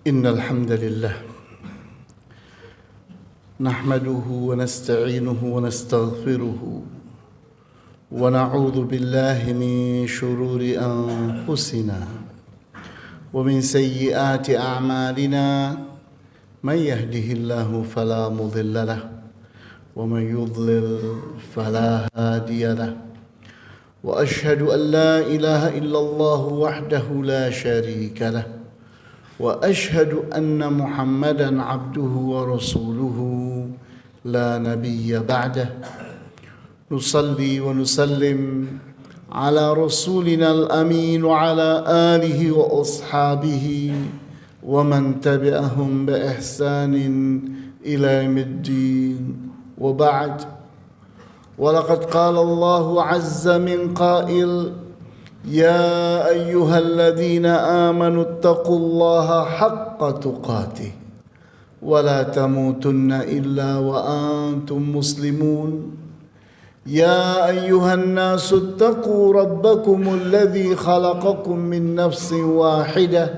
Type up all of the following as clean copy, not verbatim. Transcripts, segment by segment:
إن الحمد لله نحمده ونستعينه ونستغفره ونعوذ بالله من شرور أنفسنا ومن سيئات أعمالنا من يهده الله فلا مضل له ومن يضلل فلا هادي له وأشهد أن لا إله إلا الله وحده لا شريك له وأشهد أن محمدًا عبده ورسوله لا نبي بعده نصلي ونسلم على رسولنا الأمين وعلى آله وأصحابه ومن تبعهم بإحسان إلى يوم الدين وبعد ولقد قال الله عز من قائل يا أيها الذين آمنوا اتقوا الله حق تقاته ولا تموتن إلا وأنتم مسلمون يا أيها الناس اتقوا ربكم الذي خلقكم من نفس واحدة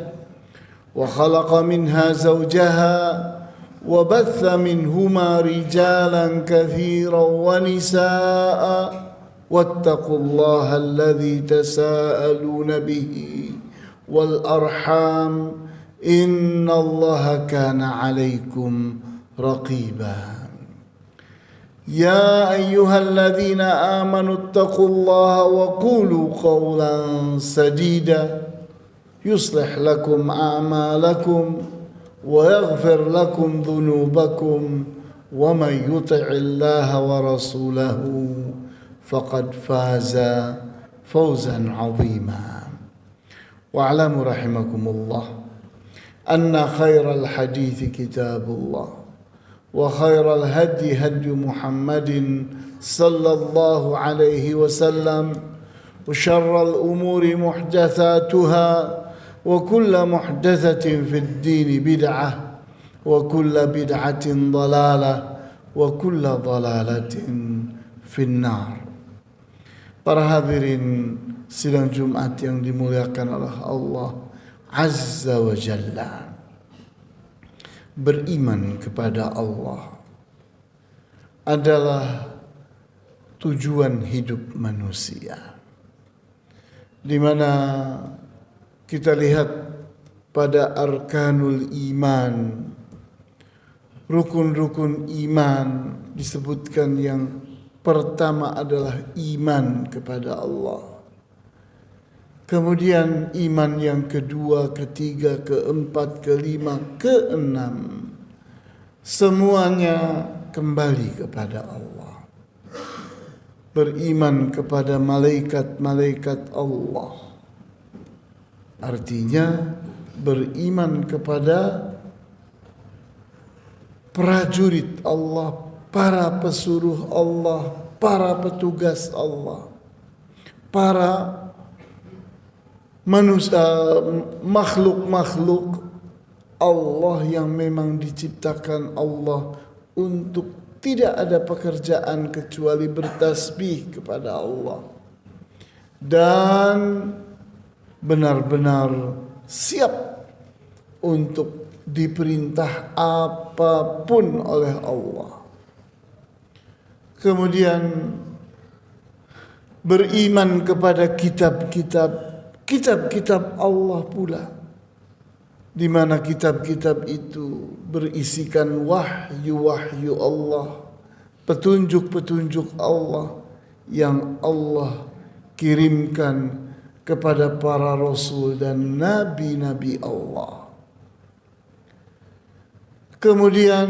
وخلق منها زوجها وبث منهما رجالا كثيرا ونساء واتقوا الله الذي تساءلون به والأرحام إن الله كان عليكم رقيبا يا أيها الذين آمنوا اتقوا الله وقولوا قولا سديدا يصلح لكم أعمالكم ويغفر لكم ذنوبكم ومن يطع الله ورسوله فقد فاز فوزا عظيما واعلموا رحمكم الله أن خير الحديث كتاب الله وخير الهدي هدي محمد صلى الله عليه وسلم وشر الأمور محدثاتها وكل محدثة في الدين بدعة وكل بدعة ضلالة وكل ضلالة في النار. Para hadirin sidang Jumat yang dimuliakan oleh Allah Azza wa Jalla. Beriman kepada Allah adalah tujuan hidup manusia. Di mana kita lihat pada arkanul iman, rukun-rukun iman disebutkan yang pertama adalah iman kepada Allah. Kemudian iman yang kedua, ketiga, keempat, kelima, keenam, semuanya kembali kepada Allah. Beriman kepada malaikat-malaikat Allah. Artinya beriman kepada prajurit Allah, para pesuruh Allah, para petugas Allah, para manusia, makhluk-makhluk Allah yang memang diciptakan Allah untuk tidak ada pekerjaan kecuali bertasbih kepada Allah dan benar-benar siap untuk diperintah apapun oleh Allah. Kemudian beriman kepada kitab-kitab Allah pula, di mana kitab-kitab itu berisikan wahyu-wahyu Allah, petunjuk-petunjuk Allah yang Allah kirimkan kepada para rasul dan nabi-nabi Allah. Kemudian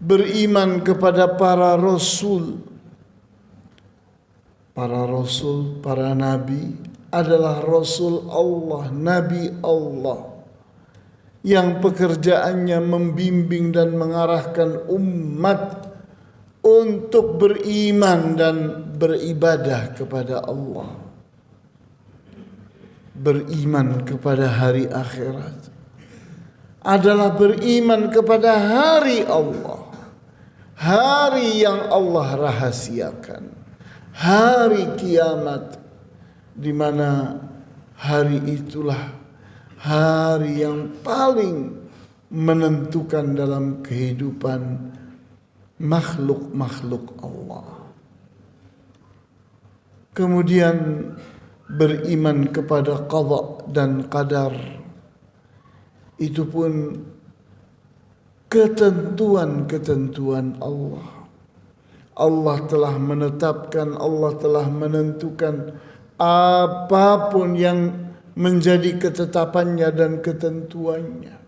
beriman kepada para rasul. Para rasul, para nabi adalah rasul Allah, nabi Allah yang pekerjaannya membimbing dan mengarahkan umat untuk beriman dan beribadah kepada Allah. Beriman kepada hari akhirat adalah beriman kepada hari Allah, hari yang Allah rahasiakan, hari kiamat, di mana hari itulah hari yang paling menentukan dalam kehidupan makhluk-makhluk Allah. Kemudian beriman kepada qada dan qadar, itu pun ketentuan-ketentuan Allah. Allah telah menetapkan, Allah telah menentukan apapun yang menjadi ketetapannya dan ketentuannya.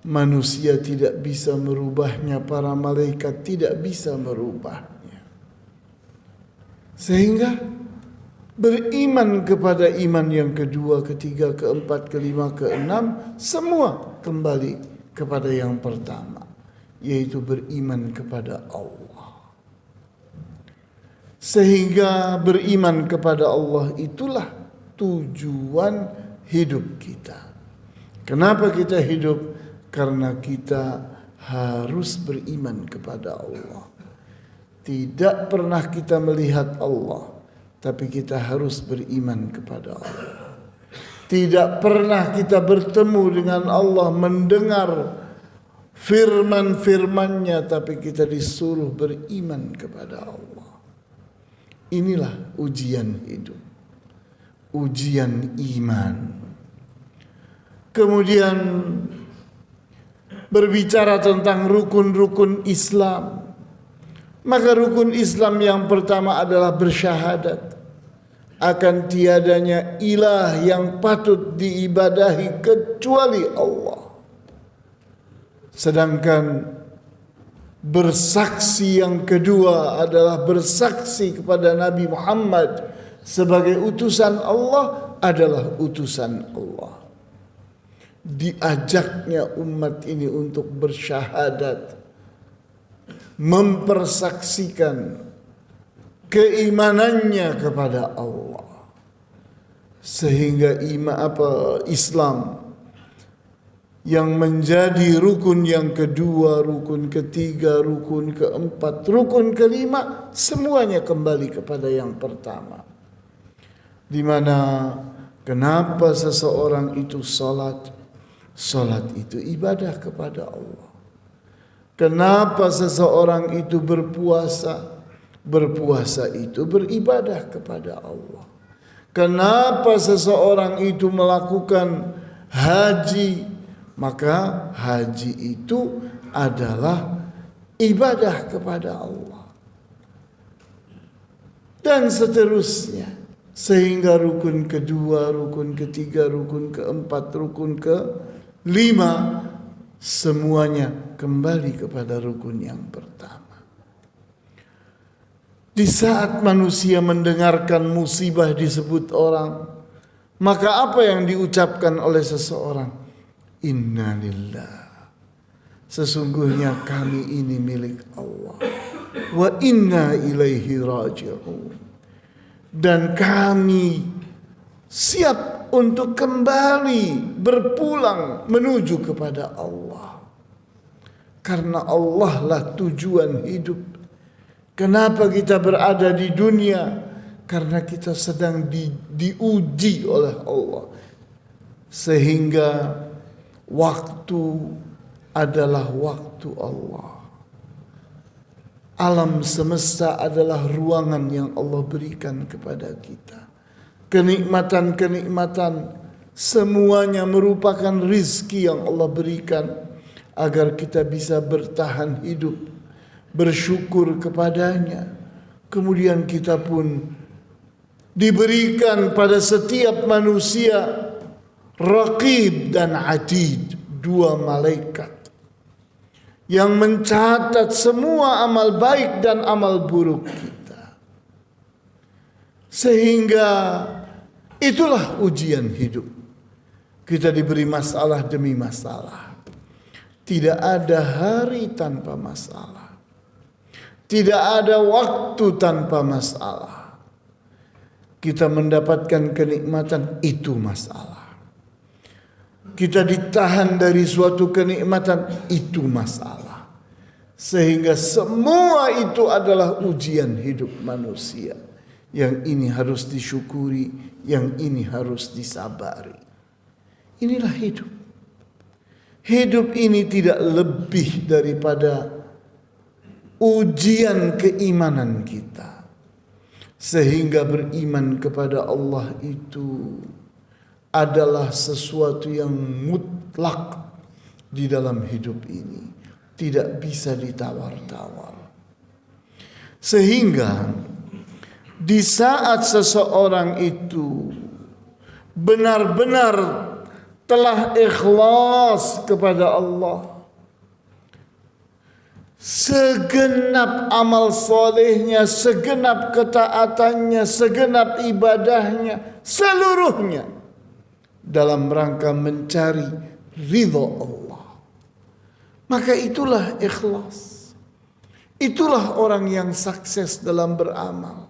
Manusia tidak bisa merubahnya, para malaikat tidak bisa merubahnya. Sehingga beriman kepada iman yang kedua, ketiga, keempat, kelima, keenam, semua kembali kepada yang pertama, yaitu beriman kepada Allah. Sehingga beriman kepada Allah itulah tujuan hidup kita. Kenapa kita hidup? Karena kita harus beriman kepada Allah. Tidak pernah kita melihat Allah, tapi kita harus beriman kepada Allah. Tidak pernah kita bertemu dengan Allah, mendengar firman-firman-Nya, tapi kita disuruh beriman kepada Allah. Inilah ujian hidup, ujian iman. Kemudian berbicara tentang rukun-rukun Islam, maka rukun Islam yang pertama adalah bersyahadat akan tiadanya ilah yang patut diibadahi kecuali Allah. Sedangkan bersaksi yang kedua adalah bersaksi kepada Nabi Muhammad sebagai utusan Allah adalah utusan Allah. Diajaknya umat ini untuk bersyahadat, mempersaksikan keimanannya kepada Allah, sehingga Islam yang menjadi rukun yang kedua, rukun ketiga, rukun keempat, rukun kelima, semuanya kembali kepada yang pertama. Di mana kenapa seseorang itu salat? Salat itu ibadah kepada Allah. Kenapa seseorang itu berpuasa? Berpuasa itu beribadah kepada Allah. Kenapa seseorang itu melakukan haji? Maka haji itu adalah ibadah kepada Allah. Dan seterusnya. Sehingga rukun kedua, rukun ketiga, rukun keempat, rukun kelima, semuanya kembali kepada rukun yang pertama. Di saat manusia mendengarkan musibah disebut orang, maka apa yang diucapkan oleh seseorang? Inna lillah. Sesungguhnya kami ini milik Allah. Wa inna ilaihi raji'un. Dan kami siap untuk kembali berpulang menuju kepada Allah. Karena Allah lah tujuan hidup. Kenapa kita berada di dunia? Karena kita sedang diuji oleh Allah. Sehingga waktu adalah waktu Allah. Alam semesta adalah ruangan yang Allah berikan kepada kita. Kenikmatan-kenikmatan semuanya merupakan rizki yang Allah berikan agar kita bisa bertahan hidup, bersyukur kepadanya. Kemudian kita pun diberikan pada setiap manusia Raqib dan Atid, dua malaikat yang mencatat semua amal baik dan amal buruk kita. Sehingga itulah ujian hidup. Kita diberi masalah demi masalah. Tidak ada hari tanpa masalah. Tidak ada waktu tanpa masalah. Kita mendapatkan kenikmatan, itu masalah. Kita ditahan dari suatu kenikmatan, itu masalah. Sehingga semua itu adalah ujian hidup manusia. Yang ini harus disyukuri, yang ini harus disabari. Inilah hidup. Hidup ini tidak lebih daripada ujian keimanan kita. Sehingga beriman kepada Allah itu adalah sesuatu yang mutlak di dalam hidup ini. Tidak bisa ditawar-tawar. Sehingga di saat seseorang itu benar-benar telah ikhlas kepada Allah, segenap amal solehnya, segenap ketaatannya, segenap ibadahnya, seluruhnya dalam rangka mencari ridha Allah, maka itulah ikhlas. Itulah orang yang sukses dalam beramal.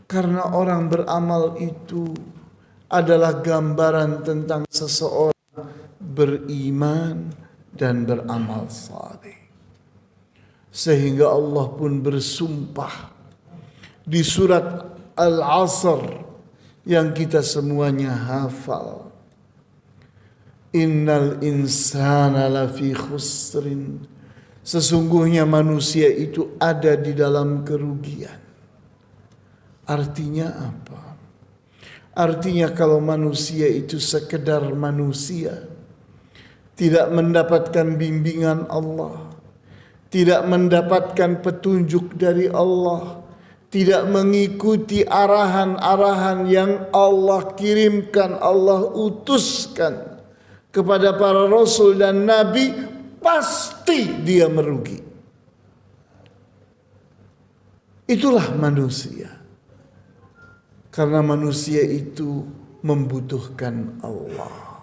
Karena orang beramal itu adalah gambaran tentang seseorang beriman dan beramal saleh. Sehingga Allah pun bersumpah di surat Al-Asr yang kita semuanya hafal. Innal insana lafi khusrin. Sesungguhnya manusia itu ada di dalam kerugian. Artinya apa? Artinya kalau manusia itu sekedar manusia, tidak mendapatkan bimbingan Allah, tidak mendapatkan petunjuk dari Allah, tidak mengikuti arahan-arahan yang Allah kirimkan, Allah utuskan kepada para rasul dan nabi, pasti dia merugi. Itulah manusia. Karena manusia itu membutuhkan Allah,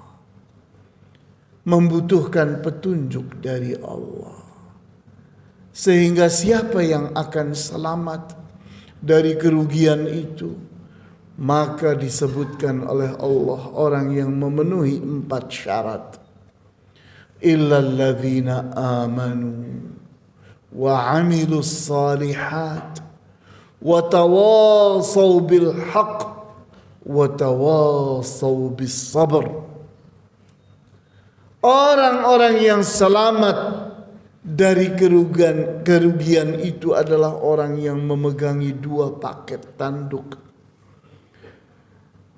membutuhkan petunjuk dari Allah. Sehingga siapa yang akan selamat dari kerugian itu, maka disebutkan oleh Allah orang yang memenuhi 4 syarat. Illalladzina amanu wa amilus salihat wa tawasaw bil haqq wa tawasaw bis sabr. Orang-orang yang selamat dari kerugian itu adalah orang yang memegangi 2 paket tanduk.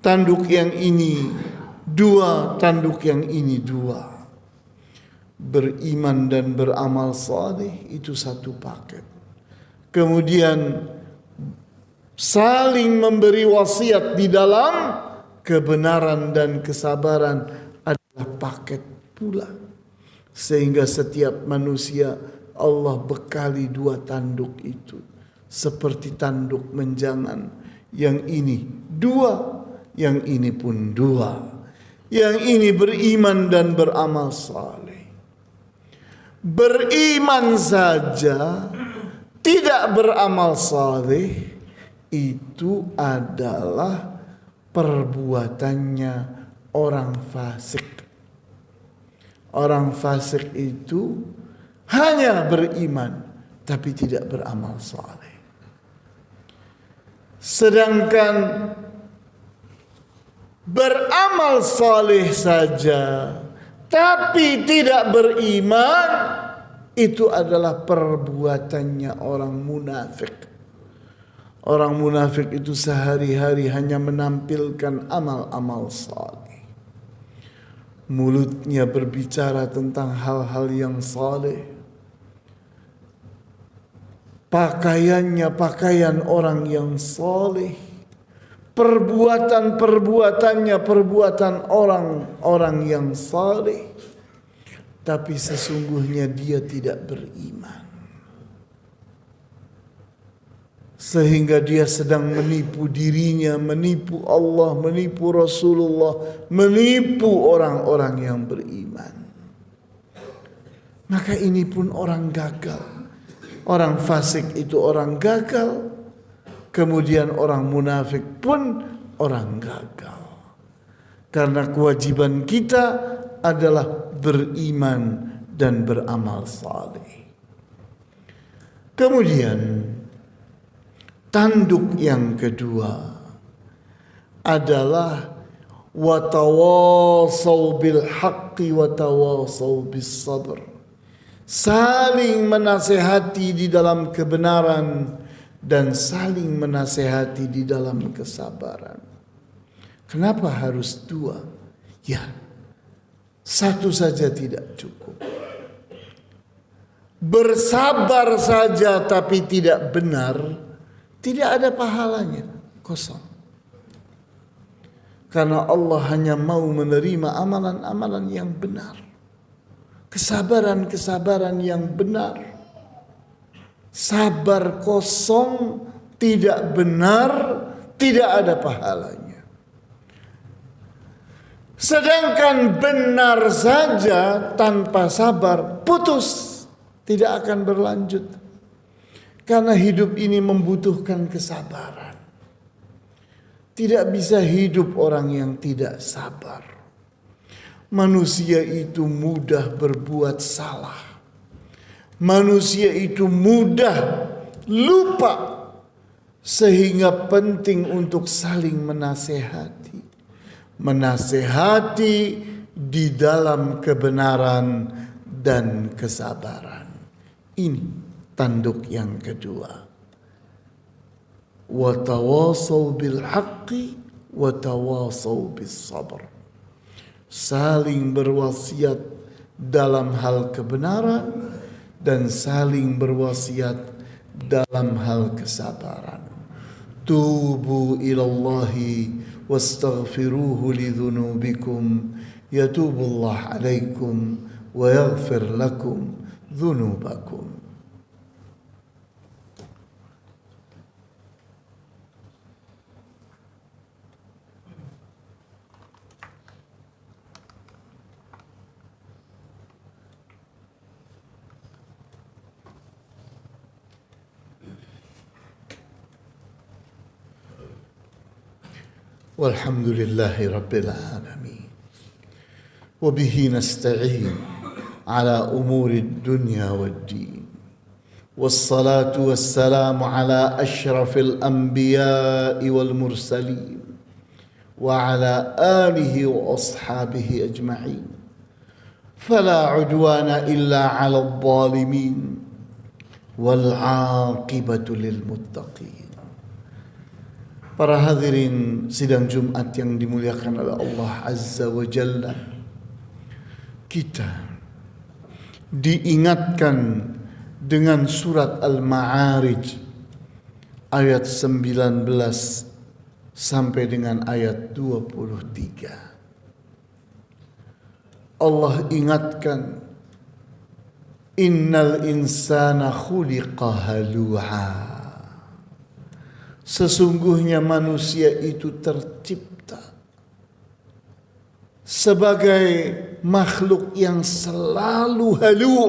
Tanduk yang ini 2, tanduk yang ini 2. Beriman dan beramal saleh itu 1 paket. Kemudian saling memberi wasiat di dalam kebenaran dan kesabaran adalah paket pula. Sehingga setiap manusia Allah bekali 2 tanduk itu. Seperti tanduk menjangan. Yang ini 2, yang ini pun 2. Yang ini beriman dan beramal saleh. Beriman saja tidak beramal saleh itu adalah perbuatannya orang fasik. Orang fasik itu hanya beriman tapi tidak beramal saleh. Sedangkan beramal saleh saja tapi tidak beriman, itu adalah perbuatannya orang munafik. Orang munafik itu sehari-hari hanya menampilkan amal-amal saleh. Mulutnya berbicara tentang hal-hal yang saleh. Pakaiannya pakaian orang yang saleh. Perbuatan-perbuatannya perbuatan orang-orang yang saleh. Tapi sesungguhnya dia tidak beriman. Sehingga dia sedang menipu dirinya, menipu Allah, menipu Rasulullah, menipu orang-orang yang beriman. Maka ini pun orang gagal. Orang fasik itu orang gagal. Kemudian orang munafik pun orang gagal. Karena kewajiban kita adalah beriman dan beramal saleh. Kemudian tanduk yang kedua adalah wa tawasaw bil haqqi wa tawasaw bis sabr. Saling menasehati di dalam kebenaran dan saling menasehati di dalam kesabaran. Kenapa harus dua? Ya, satu saja tidak cukup. Bersabar saja tapi tidak benar, tidak ada pahalanya, kosong. Karena Allah hanya mau menerima amalan-amalan yang benar, kesabaran-kesabaran yang benar. Sabar kosong, tidak benar, tidak ada pahalanya. Sedangkan benar saja tanpa sabar, putus, tidak akan berlanjut. Karena hidup ini membutuhkan kesabaran. Tidak bisa hidup orang yang tidak sabar. Manusia itu mudah berbuat salah. Manusia itu mudah lupa. Sehingga penting untuk saling menasehati. Menasehati di dalam kebenaran dan kesabaran. Ini tanduk yang kedua. Wa tawasaw bil haqqi wa tawasaw bis sabr. Saling berwasiat dalam hal kebenaran dan saling berwasiat dalam hal kesabaran. Tubu ilallahi wastaghfiruhu lidzunubikum yatubullah alaikum wa yaghfir lakum dzunubakum. Walhamdulillahi rabbil alamin. Wa bihi nasta'in ala umuri dunya wad-din. Wassalatu wassalamu ala asyrafil anbiya'i wal mursalin wa ala alihi wa ashabihi ajma'in. Fala udwana illa ala adh-dhalimin wal 'aqibatu lil muttaqin. Para hadirin sidang Jumat yang dimuliakan oleh Allah Azza wa Jalla, kita diingatkan dengan surat Al-Ma'arij ayat 19 sampai dengan ayat 23. Allah ingatkan, innal insana khuliqa halu'a. Sesungguhnya manusia itu tercipta sebagai makhluk yang selalu halu.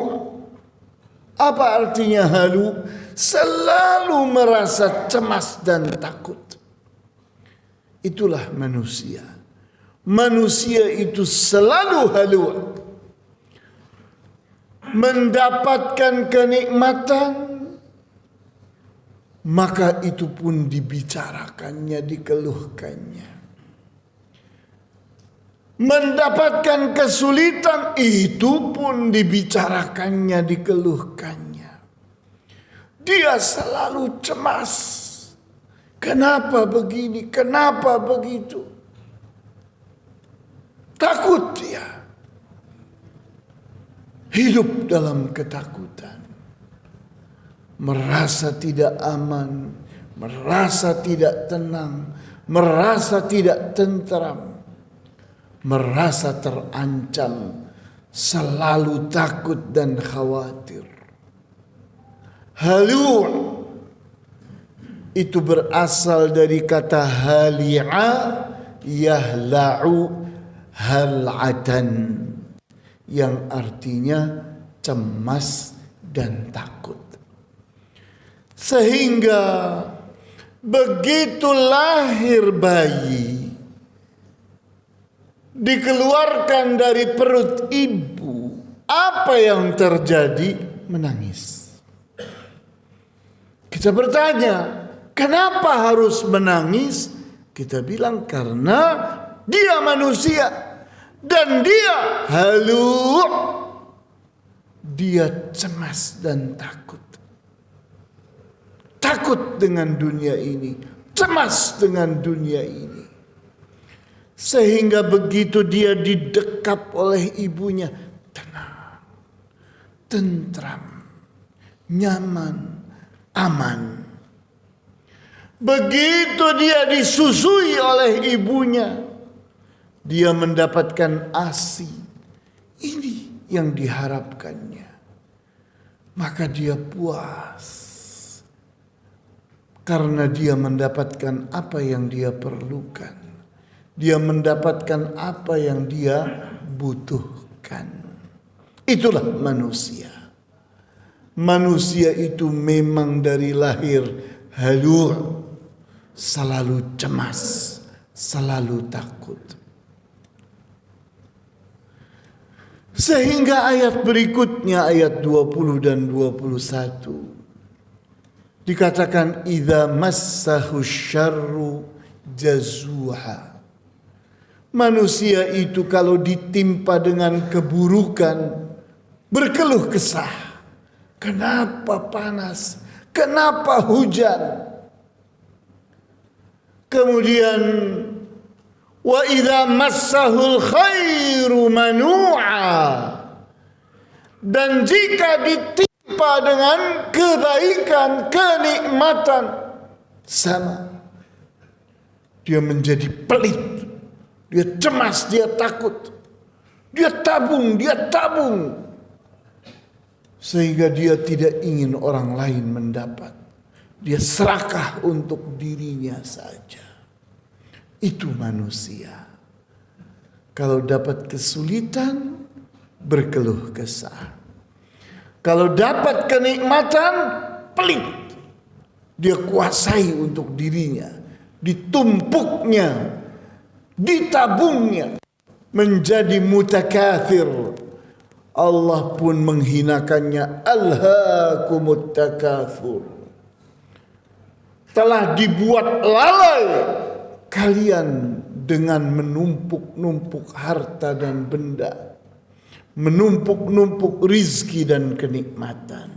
Apa artinya halu? Selalu merasa cemas dan takut. Itulah manusia. Manusia itu selalu halu. Mendapatkan kenikmatan, maka itu pun dibicarakannya, dikeluhkannya. Mendapatkan kesulitan, itu pun dibicarakannya, dikeluhkannya. Dia selalu cemas. Kenapa begini? Kenapa begitu? Takut dia. Hidup dalam ketakutan. Merasa tidak aman, merasa tidak tenang, merasa tidak tentram, merasa terancam, selalu takut dan khawatir. Halu' itu berasal dari kata hali'a yahla'u hal'atan, yang artinya cemas dan takut. Sehingga begitu lahir bayi, dikeluarkan dari perut ibu, apa yang terjadi? Menangis. Kita bertanya, kenapa harus menangis? Kita bilang karena dia manusia, dan dia halu. Dia cemas dan takut. Takut dengan dunia ini, cemas dengan dunia ini. Sehingga begitu dia didekap oleh ibunya, tenang, tentram, nyaman, aman. Begitu dia disusui oleh ibunya, dia mendapatkan ASI. Ini yang diharapkannya. Maka dia puas. Karena dia mendapatkan apa yang dia perlukan. Dia mendapatkan apa yang dia butuhkan. Itulah manusia. Manusia itu memang dari lahir halu. Selalu cemas, selalu takut. Sehingga ayat berikutnya, ayat 20 dan 21, dikatakan idza massahu syarru jazuha. Manusia itu kalau ditimpa dengan keburukan, berkeluh kesah. Kenapa panas? Kenapa hujan? Kemudian wa idza massahul khairu manu'a. Dan jika ditimpa dengan kebaikan, kenikmatan, sama. Dia menjadi pelit. Dia cemas, dia takut. Dia tabung. Sehingga dia tidak ingin orang lain mendapat. Dia serakah untuk dirinya saja. Itu manusia. Kalau dapat kesulitan, berkeluh kesah. Kalau dapat kenikmatan, pelit. Dia kuasai untuk dirinya. Ditumpuknya, ditabungnya, menjadi mutakatsir. Allah pun menghinakannya. Alhaakumut takatsur. Telah dibuat lalai kalian dengan menumpuk-numpuk harta dan benda, menumpuk-numpuk rizki dan kenikmatan.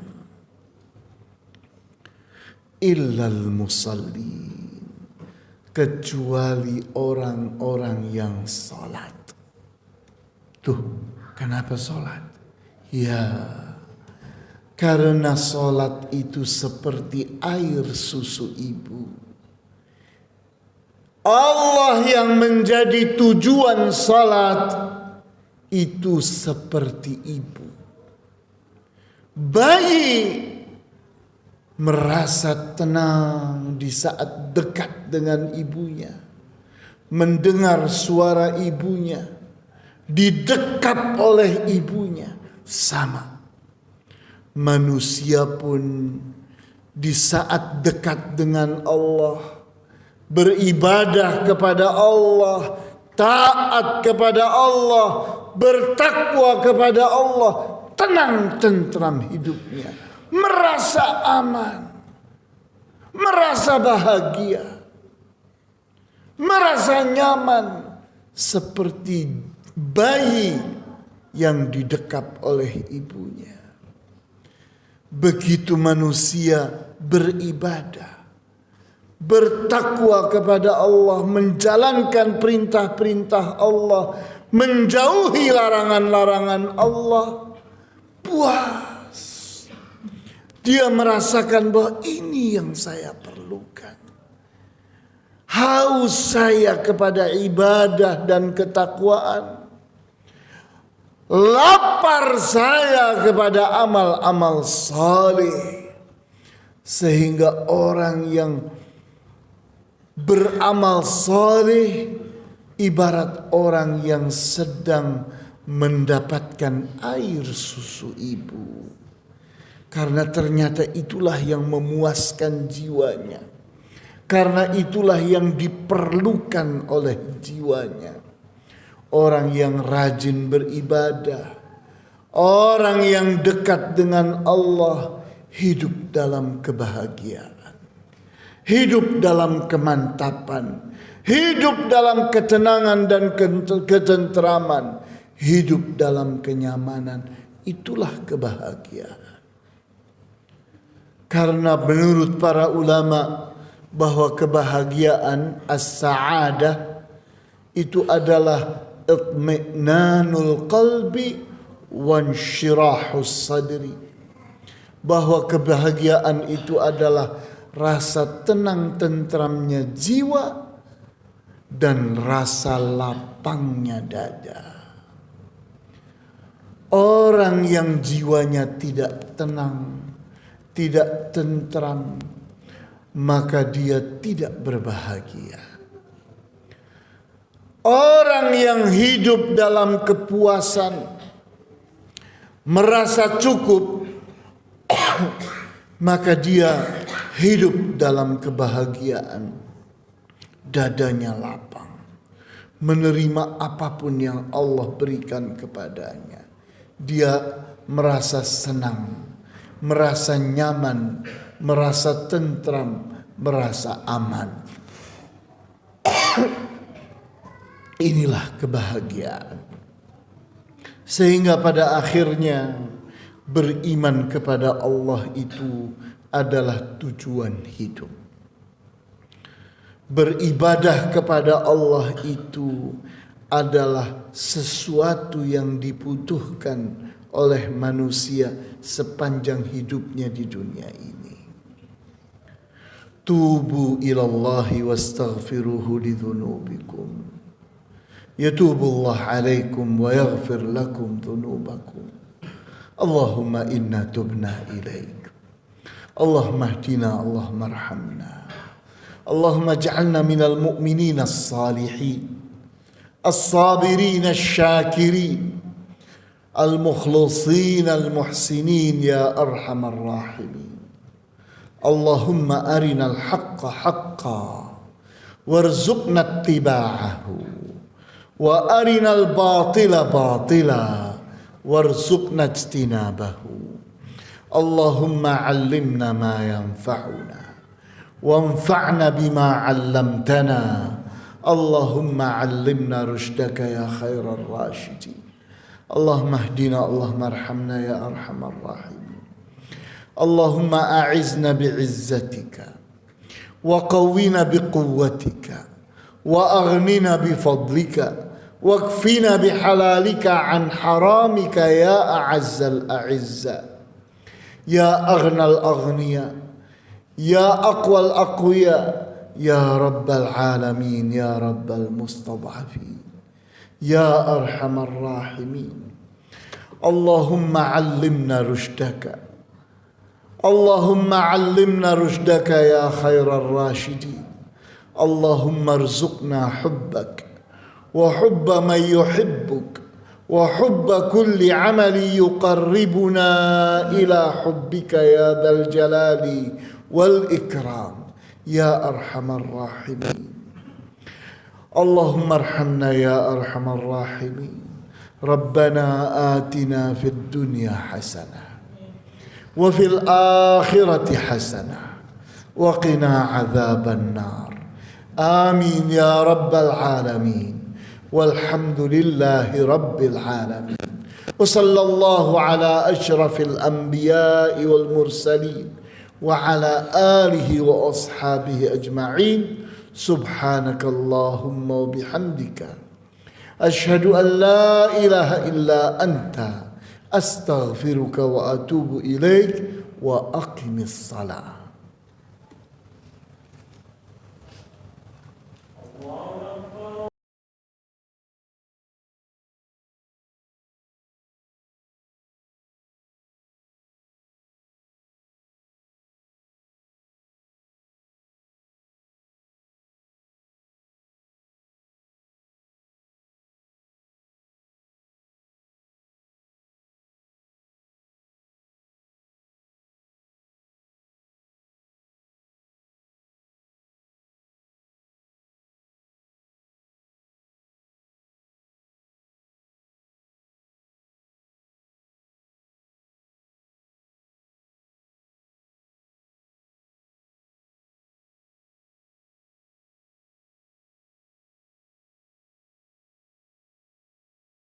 Illal musallin, kecuali orang-orang yang salat. Tuh, kenapa salat? Ya, karena salat itu seperti air susu ibu. Allah yang menjadi tujuan salat itu seperti ibu. Bayi merasa tenang di saat dekat dengan ibunya, mendengar suara ibunya, didekap oleh ibunya. Sama. Manusia pun di saat dekat dengan Allah, beribadah kepada Allah, taat kepada Allah, bertakwa kepada Allah, tenang tentram hidupnya, merasa aman, merasa bahagia, merasa nyaman, seperti bayi yang didekap oleh ibunya. Begitu manusia beribadah, bertakwa kepada Allah, menjalankan perintah-perintah Allah, menjauhi larangan-larangan Allah, puas. Dia merasakan bahwa ini yang saya perlukan. Haus saya kepada ibadah dan ketakwaan. Lapar saya kepada amal-amal saleh. Sehingga orang yang beramal saleh ibarat orang yang sedang mendapatkan air susu ibu. Karena ternyata itulah yang memuaskan jiwanya. Karena itulah yang diperlukan oleh jiwanya. Orang yang rajin beribadah, orang yang dekat dengan Allah, hidup dalam kebahagiaan, hidup dalam kemantapan, hidup dalam ketenangan dan ketenteraman, hidup dalam kenyamanan. Itulah kebahagiaan. Karena menurut para ulama bahwa kebahagiaan as-sa'adah itu adalah itmi'nanul qalbi wansyirahus sadri. Bahwa kebahagiaan itu adalah rasa tenang tentramnya jiwa dan rasa lapangnya dada. Orang yang jiwanya tidak tenang, tidak tentram, maka dia tidak berbahagia. Orang yang hidup dalam kepuasan, merasa cukup, maka dia hidup dalam kebahagiaan. Dadanya lapang, menerima apapun yang Allah berikan kepadanya. Dia merasa senang, merasa nyaman, merasa tentram, merasa aman. Inilah kebahagiaan. Sehingga pada akhirnya beriman kepada Allah itu adalah tujuan hidup. Beribadah kepada Allah itu adalah sesuatu yang dibutuhkan oleh manusia sepanjang hidupnya di dunia ini. Tubu ilallahi wastaghfiruhu lidzunubikum. Yatubullah alaikum wa yaghfir lakum dzunubakum. Allahumma inna tubna ilaik. Allahumma hdina, Allahumma arhamna. Allahumma ij'alna minal mu'minina as-salihin, as-sabirina asy-syakirin, al-mukhlisin al-muhsinin ya arhamar rahimin. Allahumma arinal haqqa haqqan warzuqna ittiba'ahu wa arinal batila batila warzuqna ijtinabahu. Allahumma 'allimna ma yanfa'una wanfa'na bima 'allamtana. Allahumma 'allimna rushdaka ya khairar rasyidin. Allahumma hdina, Allahumma arhamna ya arhamar rahimin. Allahumma a'izna bi'izzatika wa qawwina biquwwatika wa aghnina bifadlika wakfina bihalalika an haramika ya a'azzal a'izza ya aghnal aghniya ya aqwal aqwiya ya rabbal alamin ya rabbal mustad'afin ya arhamar rahimin. Allahumma 'allimna rushdaka, Allahumma 'allimna rushdaka ya khairar rasyidin. Allahumma arzuqna hubbak wa hubba man yuhibbuk wa hubba kulli 'amali yuqarribuna ila hubbika ya dzal jalali wal ikram ya arhamar rahimin. Allahumma arhamna ya arhamar rahimin. Rabbana atina fid dunya hasanah wa fil akhirati hasanah wa qina adzaban nar. Amin ya rabbal alamin. Walhamdulillahi rabbil alamin. Wa sallallahu ala asyrafil anbiya'i wal mursalin wa ala alihi wa ashabihi ajma'in. Subhanakallahumma wa bihamdika asyhadu an la ilaha illa anta astaghfiruka wa atubu ilaik wa aqimis salah.